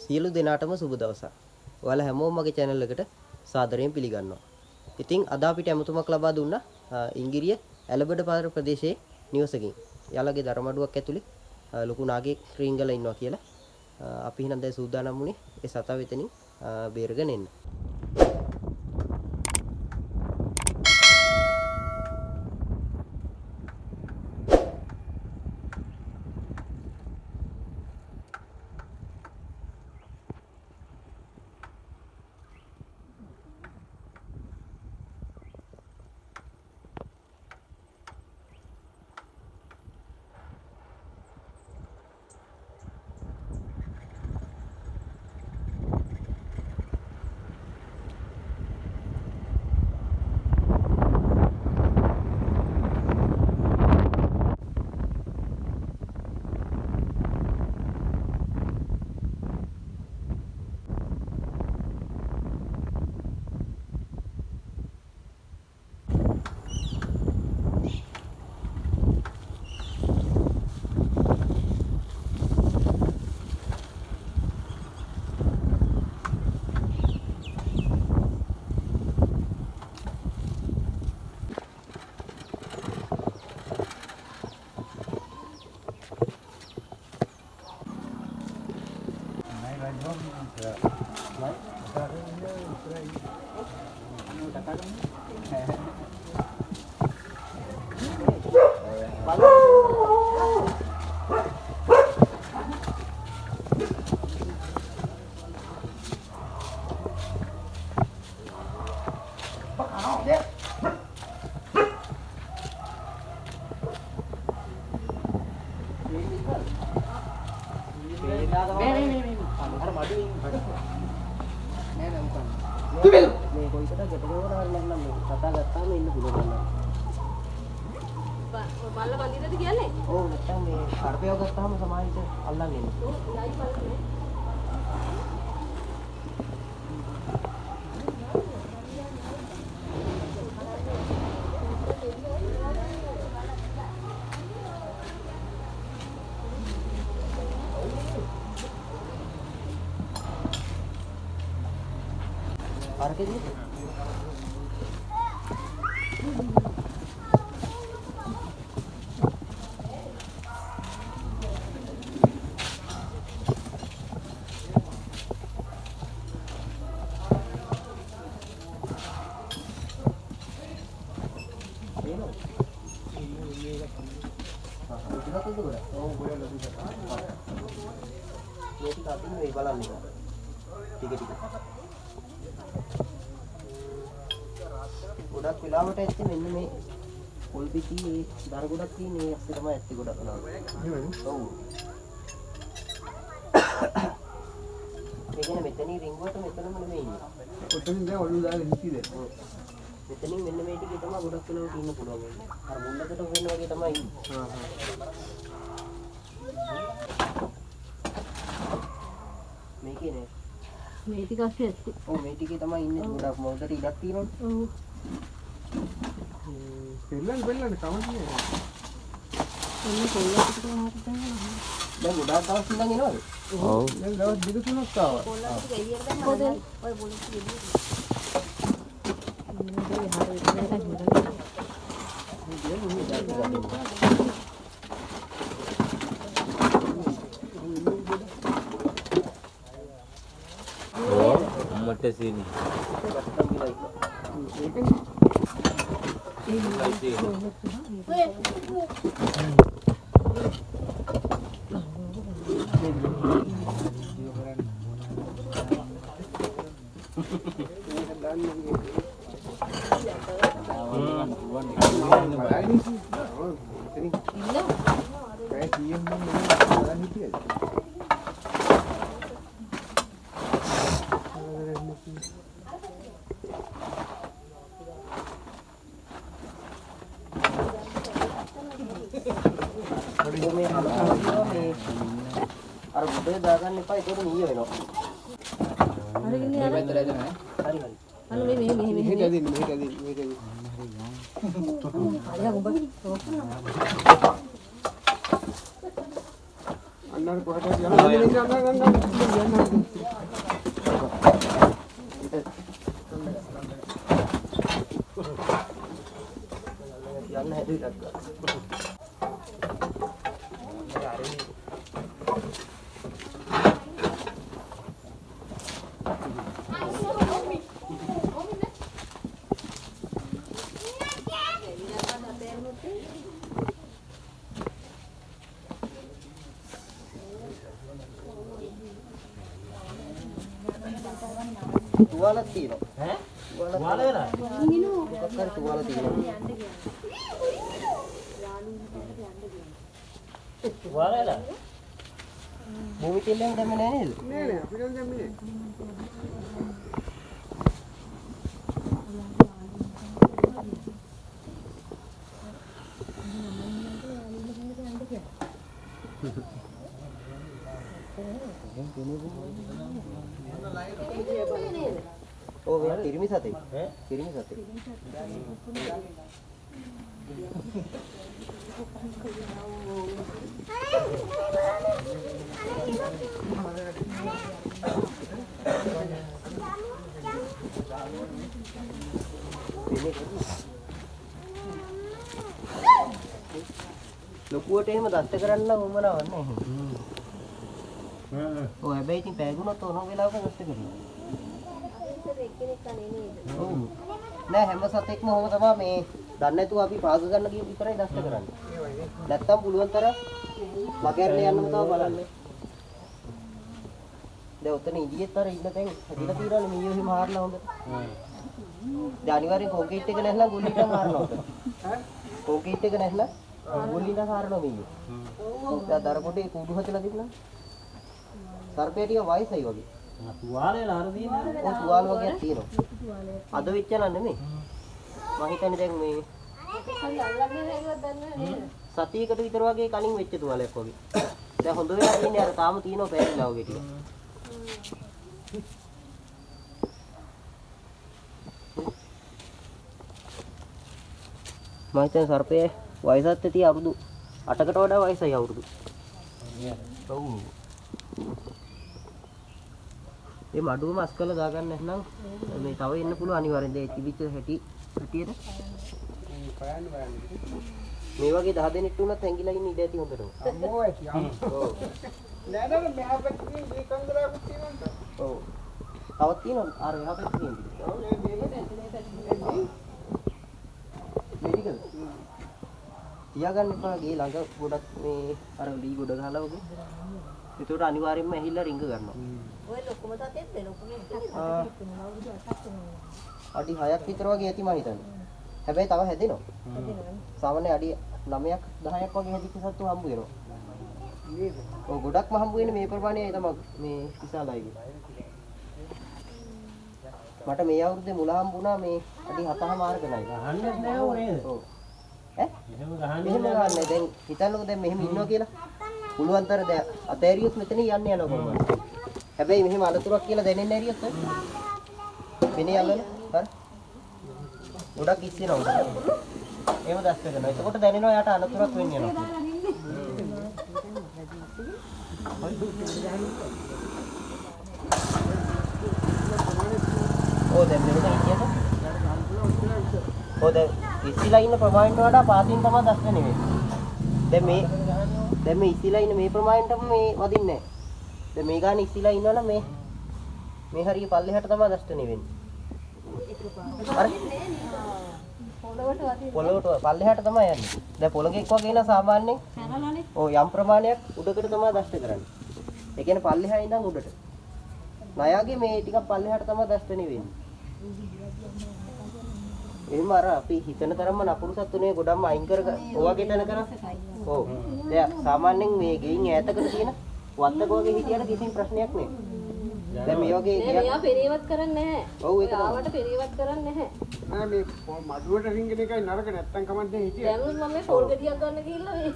සියලු දෙනාටම සුබ දවසක්. ඔයාලා හැමෝම මගේ channel එකට සාදරයෙන් පිළිගන්නවා. ඉතින් අද අපිට ඇමතුමක් ලබා දුන්නා ඉංගිරිය ඇලබඩ පාර ප්‍රදේශයේ නිවසකින්. යාළගේ දරමඩුවක් ඇතුලේ ලොකු නාගයෙක් රිංගලා ඉන්නවා කියලා. අපි හිනම් දැන් සූදානම් වුණේ ඒ සතා වෙතනින් බේරගෙන එන්න. මේ කොයිකට ගැටගවරවල් නැත්නම් මේ කතා ගත්තාම ඉන්න පුළුවන් නෑ. බල්ල බඳින්නද කියන්නේ? ඔව් නැත්නම් මේ කරපේව ගත්තාම සමාහිත අල්ලන්නේ නේ. ඔව් ලයි බලන්නේ. Arke dito. ගොඩක් වෙලාවට ඇත්තේ මෙන්න මේ පොල් පිටියේ දර ගොඩක් තියෙන ඒ ඇස්සේ තමයි ඇත්තේ ගොඩක් වෙලාවට. එහෙමද? ඔව්. මේකනේ මෙතනින් රින්ගුවට මෙතනම නෙමෙයි ඉන්නේ. ඔතනින් දැන් ඔළුව දාගෙන හිටියද? ඔව්. මෙතනින් මෙන්න මේ ටිකේ තමයි ගොඩක් වෙලාවට ඉන්න පුළුවන් වෙන්නේ. අර මුල්ලකට වෙන වගේ තමයි ඉන්නේ. මේකේ නේ. මේ ටික ඇස්සේ ඇත්තේ. ඔව් මේ ටිකේ තමයි ඉන්නේ ගොඩක් මොකද ඉඩක් තියෙනවනේ. ඔව්. පෙල්ලන්න කමන්නේ ඔන්න කොල්ලකට මාත් දැන් ගොඩාක් දවස් ඉඳන් එනවද? ඔව් දැන් දවස් දෙක තුනක් ආවා. කොල්ලකට එළියට දැම්මම ඔය පොලිස් එළියට. මට සීනි අර බුදේ දාගන්න එපා ඒක නිය වෙනවා. හරි ගින්නේ අර. හරි හරි. අන්න මේ මෙහෙට ඇදින්න මෙහෙට ඇදින්න. හරිය උඹ අන්න කොහෙද යන්නේ? තුවාලක් තියෙනවා. ඈ? තුවාල වෙලා? මොකක් හරි තුවාල තියෙනවා. තුවාල වෙලා? භූමි කෙල්ලෙන් දැම්මේ නැහැ නේද? නෑ අපිට දැම්මේ ඔව් මේ කිරිමි සතේ. ඈ? කිරිමි සතේ. ලොකුවට එහෙම දෂ්ට කරන්න උවමනාවක් නැහැ. ඔව් හැබැයි ඉතින් පෑගුණොත් ඕන වෙලාවක දෂ්ට කරනවා. ඔව්. නෑ හැම සතෙක්ම ඔහොම තමයි මේ දන්නේ නැතුව අපි පාග ගන්න ගිය විතරයි දෂ්ට කරන්නේ. නැත්තම් පුළුවන් තරම් මගහැරලා යන්නම තව බලන්න. දැන් උතන ඉදියෙත් අර ඉන්න තැන් හැදිලා තියෙනවනේ මීයෝ හිම හාරලා හොඳට. දැන් අනිවාර්යෙන් කොන්ක්‍රීට් එක නැත්නම් ගුලිට හාරනවා උතන. කොන්ක්‍රීට් එක නැත්නම් ගුලිට හාරනවා මීයෝ. දැන් දර කොටේ කුඩු හදලා තිබුණා. සර්පේ ටික වයසයි වගේ. තුවාල වෙලා අර දිනේ. ඔය තුවාල වගේක් තියෙනවා. අද වෙච්ච නන් නෙමෙයි. මම හිතන්නේ දැන් මේ සතියකට විතර වගේ කලින් වෙච්ච තුවාලයක් වගේ. දැන් හොඳ වෙලා තියෙන්නේ අර තාම තියෙනවා පෑරිලා වගේ ටික. මම හිතන්නේ සර්පයේ වයසත් ඇති අවුරුදු 8කට වඩා වයසයි අවුරුදු. ඔව්. මේ මඩුව මස් කරලා දාගන්න නැත්නම් මේ තව එන්න පුළුවන් අනිවාර්යෙන් දෙයි තිබිච්ච හැටියට. මේ වගේ 10 දෙනෙක් වුණත් ඇඟිලා ඉන්න ඉඩ ඇති හොඳටම. අම්මෝ ඇති අම්මෝ. ඔව්. නෑ නෑ මෙහා පැත්තේ මේ කන්දරාවක් තියෙනවා. ඔව්. තවත් තියෙනවා අර එහා පැත්තේ තියෙනවා. ඔව් මේ මේකද? තියාගන්න එපා ගේ ළඟ ගොඩක් මේ අර ලී ගොඩ ගහලා වගේ. ඒකට අනිවාර්යෙන්ම ඇහිල්ලා රිංග ගන්නවා. ඔය ලොකුම තතෙන්ද ලොකුම අඩි 6ක් විතර වගේ ඇති මම හිතන්නේ. හැබැයි තව හැදෙනවා. සාමාන්‍ය අඩි 9ක් 10ක් වගේ හැදිච්ච සත්තු හම්බ වෙනවා. ඔව් ගොඩක්ම හම්බ වෙන්නේ මේ ප්‍රමාණයයි තමයි මේ විශාලයිගේ. මට මේ අවුරුද්දේ මුල හම්බුණා මේ අඩි 7ම මාර්ගණයි. ගහන්නේ නැහැ ඕ නේද? ඔව්. ඈ? එහෙම මෙහෙම ගහන්නේ ගන්නෑ. දැන් හිතන්නකෝ දැන් මෙහෙම ඉන්නවා කියලා. පුළුවන් තරම් දැන් අතෑරියොත් මෙතන යන්න යනවා කොහොමද? හැබැයි මෙහෙම අලතුරක් කියලා දැනෙන්නේ නැරියොත් වෙන්නේ යල්ලන. හරි. ගොඩක් ඉස්සෙනවා උඩ. එහෙම දැස්ස කරනවා. එතකොට දැනෙනවා යාට අලතුරක් වෙන්නේ යනවා. ඔව් දැන් මෙතන ඉන්නේ. ඔව් දැන් ඉස්සිලා ඉන්න ප්‍රමාණයට වඩා පාසින් තමයි දැස්ස නෙවෙයි. දැන් මේ ඉස්සිලා ඉන්න මේ ප්‍රමාණයටම මේ වදින්නේ නැහැ. දැන් මේ ගාන ඉස්සිලා ඉන්නවනම් මේ හරිය පල්ලෙහාට තමයි දැස්ස නෙවෙන්නේ. හරි. පොළොවට පල්ලෙහාට තමයි යන්නේ. දැන් පොළඟෙක් වගේ නා සාමාන්‍යයෙන් හැරලානේ ඔව් යම් ප්‍රමාණයක් උඩකට තමයි දැස්ස කරන්නේ. ඒ කියන්නේ පල්ලෙහා ඉඳන් උඩට. ණයාගේ මේ ටිකක් පල්ලෙහාට තමයි දැස්ස නෙවෙන්නේ. එහෙම අර අපි හිතන තරම්ම නපුරු සත්තු නේ ගොඩක්ම අයින් කර ඔයගේ තැන කරා. ඔව්. දැන් සාමාන්‍යයෙන් මේ ගෙයින් ඈතකට තියෙන වත්තක වගේ හිටියට කිසිම ප්‍රශ්නයක් නෑ. දැන් මේ වගේ නේ මෙයා පෙරේවත් කරන්නේ නැහැ. ඔව් ඒක තමයි. ආවට පෙරේවත් කරන්නේ නැහැ. නෑ මේ මඩුවට රින්ගන එකයි නරක නැත්තම් කමන්නේ හිටියා. දැන් මම මේ පොල් ගෙඩියක් ගන්න ගිහිල්ලා මේ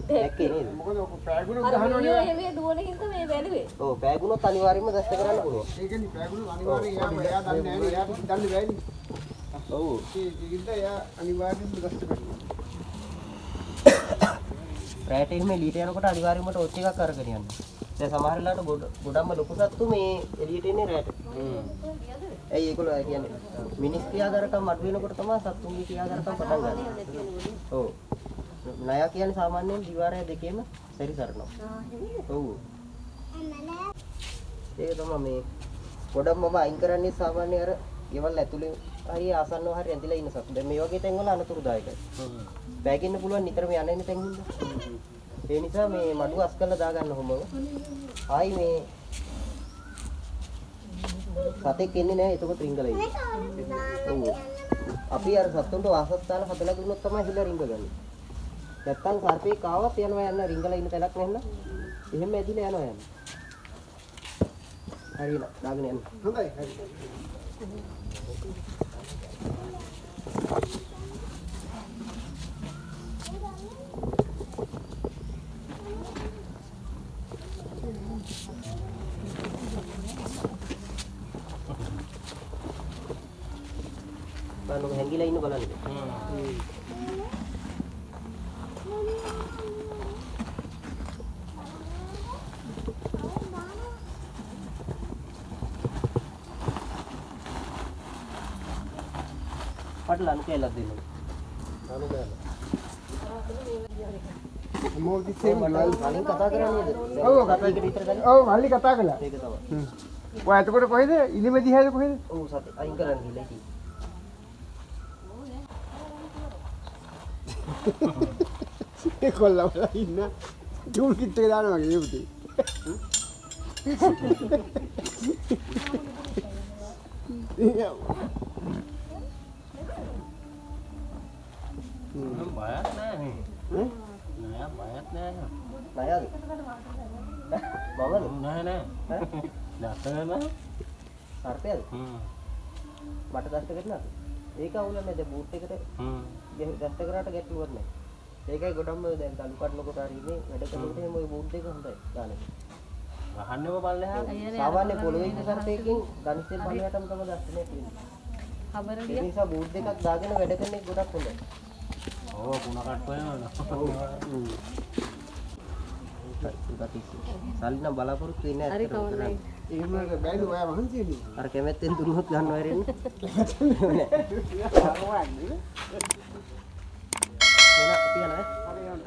දැක්කේ නේද? මොකද ඔක පෑගුණු අර ගහනවනේ. මිනිහෝ එහෙම දුවන හින්දා මේ බැලුවේ. ඔව් පෑගුණොත් අනිවාර්යයෙන්ම දැස්ස කරන්න පුළුවන්. ඒ කියන්නේ පෑගුණු අනිවාර්යෙන් එයා දන්නේ නැහැ නේ. එයාට දන්නේ බෑනේ. ඔව්. ඒකින්ද එයා අනිවාර්යෙන්ම දස්ත කරනවා. රැට එහෙම එළියට යනකොට අනිවාර්යයෙන්ම ටෝච් එකක් අරගෙන යන්න. දැන් සමහර වෙලාවට ගොඩක්ම ලොකු සත්තු මේ එළියට එන්නේ රැට. ඇයි ඒගොල්ලෝ කියන්නේ මිනිස් ක්‍රියාකාරකම් අඩු වෙනකොට තමයි සත්තුන්ගේ ක්‍රියාකාරකම් පටන් ගන්න. ඔව්. ණය කියන්නේ සාමාන්‍යයෙන් දිවාරය දෙකේම සැරිසරනවා. ඔව්. ඒක තමයි මේ ගොඩක් මම අයින් කරන්නේ සාමාන්‍ය අර ගෙවල් ඇතුලේ හරිය ආසන්නව හරිය ඇඳිලා ඉන්න සත්තු. දැන් මේ වගේ තැන්වල අනතුරුදායකයි. බෑගෙන්න පුළුවන් නිතරම යන එන තැන් හින්දා. ඒ නිසා මේ මඩුව අස් කරලා දාගන්න ඕම. ආයි මේ සතෙක් එන්නේ නැහැ එතකොට රිංගලා ඉන්නේ. ඔව්. අපි අර සත්තුන්ට වාසස්ථාන හදලා දුන්නොත් තමයි හිල රිංගගන්නේ. නැත්තම් සර්පෙක් ආවත් යනවා යන්න රිංගලා ඉන්න තැනක් නැන්න. එහෙම ඇදිලා යනවා යන්න. හරියන දාගෙන යන්න. හොඳයි හරි. බලන්න හැංගිලා ඉන්න බලන්න. පටලන්න කියලා දෙන්න. අනු ගන්න. මොකද ඉතින් කලින් කතා කරන්නේ නේද? ඔව්. සතෙක්ට විතර ගන්න. ඔව් මල්ලි කතා කළා. ඒක තමයි. ඔය එතකොට කොහෙද? ඉලිම දිහාද කොහෙද? ඔව් සතෙක් අයින් කරන්න ගිහලා ඉතින්. ඒ කොල්ලවලා ඉන්න. ටූල් කිට් එක දානවා වගේ ඒ පුතේ. බයක් නෑ නේ. නෑ බයක් නෑ. නයද? බවද? නෑ නෑ. දැක්කම සර්පයද? මට දැස්ත කරනවද? ඒක අවුල නැහැ. දැන් බූට් එකට දැස්ත කරාට ගැටලුවක් නැහැ. ඒකයි ගොඩක්ම දැන් කලු කඩනකොට හරි ඉන්නේ වැඩ කරනකොට එහෙම ওই බූට් එක හොඳයි ගානේ. අහන්නේම බලලා සාමාන්‍ය පොළොවේ ඉන්න සර්පයකින් ගනිතෙන් බලයටම තමයි දැස්තනේ තියෙන්නේ. खबर ඒ නිසා බූට් එකක් දාගෙන වැඩ කරන එක ගොඩක් හොඳයි. ඕ කුණ කට්ටෝ එනවා. සල්ලි නම් බලාපොරොත්තු වෙන්නේ හරි නැහැ. කවන්නේ එහෙම බැයිද ඔයා මහන්සියනේ. අර කැමැත්තෙන් දුන්නොත් ගන්නව හැරෙන්නේ. ආවන්නේ. එහෙනම් අපි යනවා. හරි යන්න